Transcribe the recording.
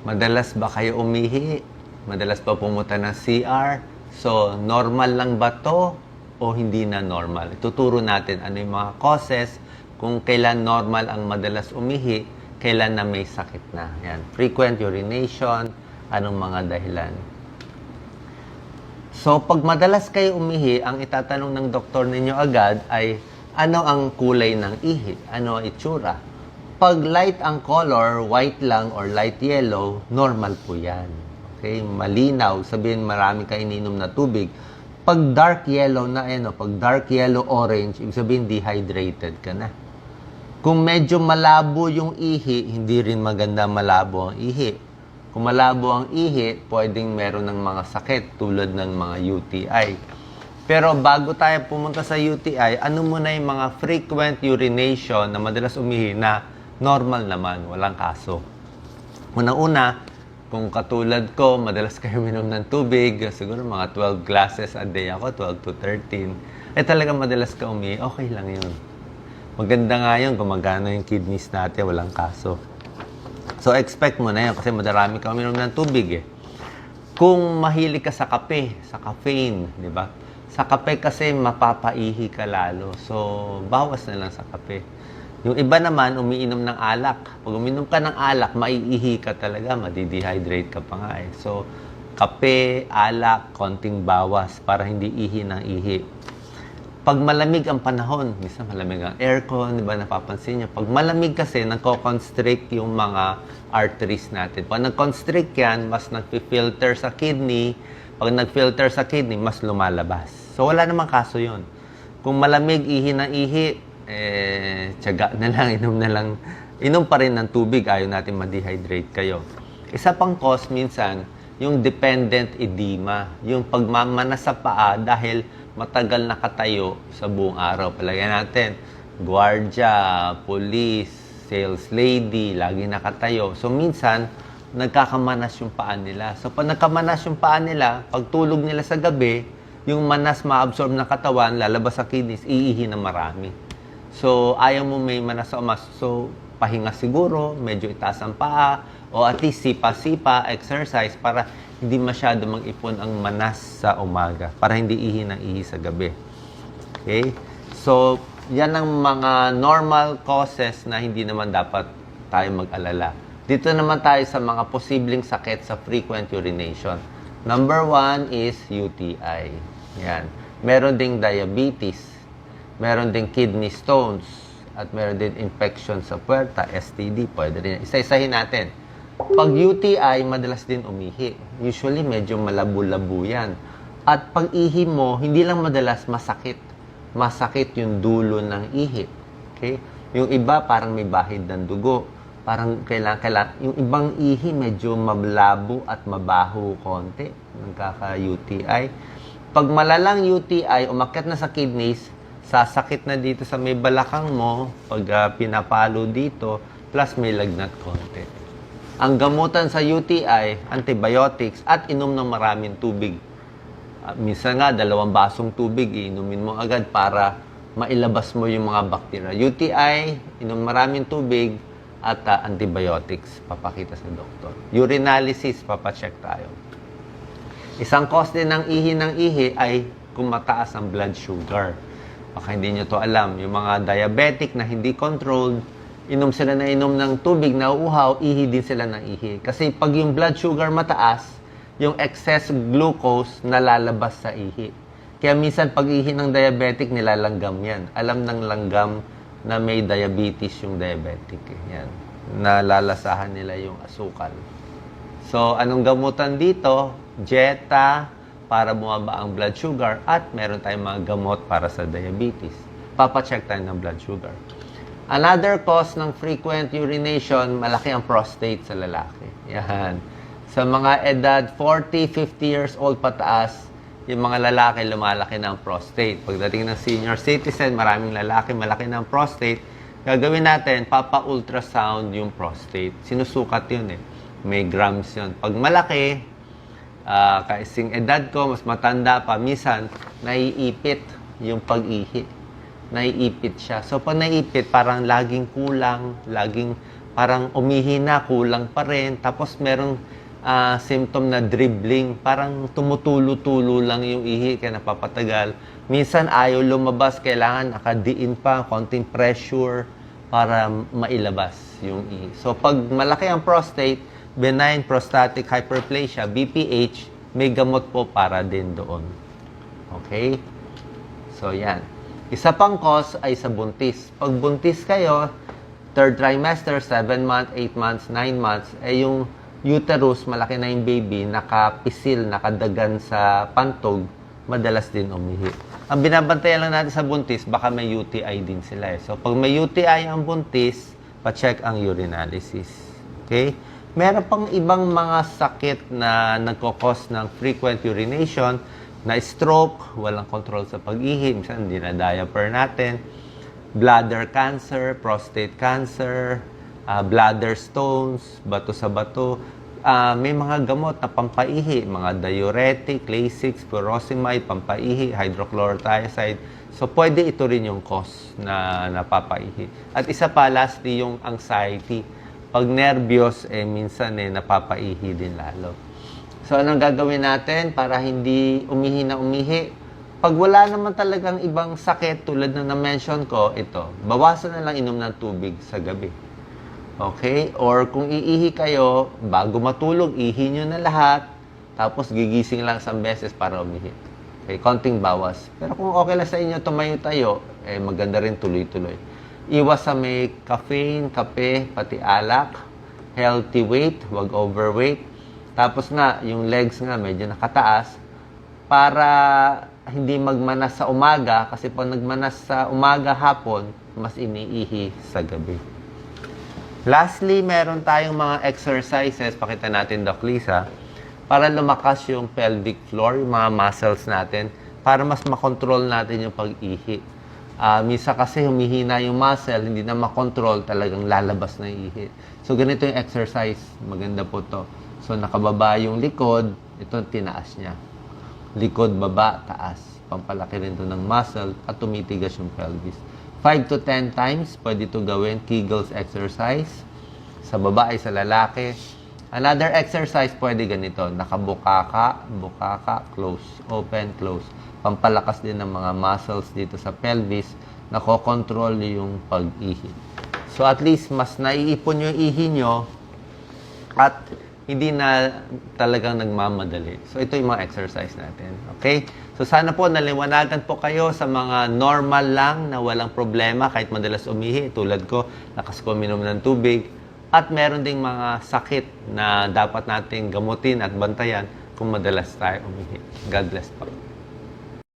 Madalas ba kayo umihi? Madalas ba pumunta ng CR? So, normal lang ba to o hindi na normal? Ituturo natin ano yung mga causes, kung kailan normal ang madalas umihi, kailan na may sakit na. Yan. Frequent urination, anong mga dahilan. So, pag madalas kayo umihi, ang itatanong ng doktor ninyo agad ay ano ang kulay ng ihi? Ano ang itsura? Pag light ang color, white lang or light yellow, normal po yan. Okay? Malinaw, sabihin marami kayo ininom na tubig. Pag dark yellow na, pag dark yellow orange, ibig sabihin dehydrated ka na. Kung medyo malabo yung ihi, hindi rin maganda malabo ang ihi. Kung malabo ang ihi, pwedeng meron ng mga sakit tulad ng mga UTI. Pero bago tayo pumunta sa UTI, ano muna yung mga frequent urination na madalas umihi na normal naman, walang kaso. Una-una, kung katulad ko, madalas kayo minom ng tubig, siguro mga 12 glasses a day ako, 12 to 13. Talagang madalas ka umihi, okay lang yun. Maganda nga yun, gumagana yung kidneys natin, walang kaso. So, expect mo na yun kasi madarami ka uminom ng tubig Kung mahilig ka sa kape, sa caffeine, di ba? Sa kape kasi mapapaihi ka lalo. So, bawas na lang sa kape. Yung iba naman, umiinom ng alak. Pag uminom ka ng alak, maiihi ka talaga, madidehydrate ka pa nga So, kape, alak, konting bawas para hindi ihi ng ihi. Pag malamig ang panahon, minsan malamig ang aircon, di ba napapansin niyo? Pag malamig kasi, nagko-constrict yung mga arteries natin. Pag nag-constrict yan, mas nag-filter sa kidney. Pag nag-filter sa kidney, mas lumalabas. So, wala namang kaso yun. Kung malamig, ihi ng ihi, tiyaga na lang, inom pa rin ng tubig, ayaw natin ma-dehydrate kayo. Isa pang cause minsan, yung dependent edema, yung pagmamana sa paa dahil matagal nakatayo sa buong araw. Palagyan natin, gwardiya, police, sales lady, lagi nakatayo. So, minsan, nagkakamanas yung paa nila. So, pag nagkamanas yung paa nila, pag tulog nila sa gabi, yung manas ma-absorb ng katawan, lalabas sa kidneys, iihi na marami. So, ayaw mo may manas sa umas. So, pahinga siguro, medyo itaas ang paa, o at least sipa-sipa, exercise, para hindi masyado mag-ipon ang manas sa umaga, para hindi ihi ng ihi sa gabi. Okay? So, yan ang mga normal causes na hindi naman dapat tayo mag-alala. Dito naman tayo sa mga posibleng sakit sa frequent urination. Number 1 is UTI. Yan. Meron ding diabetes. Meron ding kidney stones. At meron din infection sa puwerta, STD. Pwede rin. Isa-isahin natin. Pag UTI, madalas din umihi. Usually, medyo malabo-labo yan. At pag ihi mo, hindi lang madalas masakit. Masakit yung dulo ng ihi. Okay? Yung iba, parang may bahid ng dugo. Parang kailangan. Yung ibang ihi, medyo mablabo at mabaho konti. Nagkaka-UTI. Pag malalang UTI, umakyat na sa kidneys, sasakit na dito sa may balakang mo, pag pinapalo dito, plus may lagnat konti. Ang gamutan sa UTI, antibiotics, at inom ng maraming tubig. Minsan nga, 2 basong tubig, inumin mo agad para mailabas mo yung mga bacteria. UTI, inom maraming tubig, at antibiotics, papakita sa doktor. Urinalysis, papacheck tayo. Isang cause din ng ihi ay kung mataas ang blood sugar. Baka hindi nyo to alam. Yung mga diabetic na hindi controlled, inom sila na inom ng tubig na uuhaw, ihi din sila ng ihi. Kasi pag yung blood sugar mataas, yung excess glucose nalalabas sa ihi. Kaya minsan pag ihi ng diabetic, nilalanggam yan. Alam ng langgam na may diabetes yung diabetic. Yan. Nalalasahan nila yung asukal. So, anong gamutan dito? Jeta, para bumaba ang blood sugar, at meron tayong mga gamot para sa diabetes. Papacheck tayo ng blood sugar. Another cause ng frequent urination, malaki ang prostate sa lalaki. Yan. Sa mga edad 40, 50 years old pataas, yung mga lalaki lumalaki ng prostate. Pagdating ng senior citizen, maraming lalaki malaki ng prostate. Gagawin natin, papa-ultrasound yung prostate. Sinusukat yun May grams yun. Pag malaki, kaising edad ko, mas matanda pa, minsan, naiipit yung pag-ihi. Naiipit siya. So, pag naiipit, parang laging kulang, laging parang umihi na, kulang pa rin. Tapos merong symptom na dribbling, parang tumutulo-tulo lang yung ihi kaya napapatagal. Minsan ayaw lumabas, kailangan nakadiin pa, konting pressure para mailabas yung ihi. So pag malaki ang prostate, benign prostatic hyperplasia, BPH, may gamot po para din doon. Okay? So yan. Isa pang cause ay sa buntis. Pag buntis kayo, third trimester, 7 months, 8 months, 9 months, yung uterus, malaki na yung baby, nakapisil, nakadagan sa pantog, madalas din umihi. Ang binabantayan lang natin sa buntis, baka may UTI din sila eh. So, pag may UTI ang buntis, pa-check ang urinalysis. Okay? Meron pang ibang mga sakit na nagkakos ng frequent urination, na stroke, walang control sa pag-ihi, minsan hindi na diaper natin, bladder cancer, prostate cancer, bladder stones, bato sa bato. May mga gamot na pampaihi, mga diuretic, Lasix, furosemide, pampaihi, hydrochlorothiazide. So, pwede ito rin yung cause na napapaihi. At isa pa, lastly, yung anxiety. Pag nervyos, minsan napapaihi din lalo. So, anong gagawin natin para hindi umihi na umihi? Pag wala naman talagang ibang sakit, tulad na na-mention ko, ito, bawasan na lang inom ng tubig sa gabi. Okay? Or kung iihi kayo, bago matulog, ihi nyo na lahat, tapos gigising lang isang beses para umihi. Okay? Konting bawas. Pero kung okay lang sa inyo, tumayo-tayo, maganda rin tuloy-tuloy. Iwas sa may caffeine, kape, pati alak, healthy weight, wag overweight. Tapos nga, yung legs nga medyo nakataas, para hindi magmanas sa umaga, kasi pag nagmanas sa umaga, hapon, mas iniihi sa gabi. Lastly, meron tayong mga exercises, pakita natin, Doc Lisa, para lumakas yung pelvic floor, yung mga muscles natin, para mas makontrol natin yung pag-ihi. Misa kasi humihina yung muscle, hindi na makontrol, talagang lalabas na yung ihi. So, ganito yung exercise. Maganda po to. So, nakababa yung likod, ito tinaas niya. Likod, baba, taas. Pampalaki rin to ng muscle at tumitigas yung pelvis. 5 to 10 times, pwede ito gawin, Kegels exercise. Sa babae, sa lalaki. Another exercise, pwede ganito. Nakabukaka, bukaka, close, open, close. Pampalakas din ng mga muscles dito sa pelvis na kokontrol yung pag-ihi. So at least, mas naiipon yung ihi nyo at hindi na talagang nagmamadali. So ito yung mga exercise natin. Okay? So sana po naliwanagan po kayo sa mga normal lang na walang problema kahit madalas umihi. Tulad ko, lakas ko uminom ng tubig. At meron ding mga sakit na dapat nating gamutin at bantayan kung madalas tayo umihi. God bless po.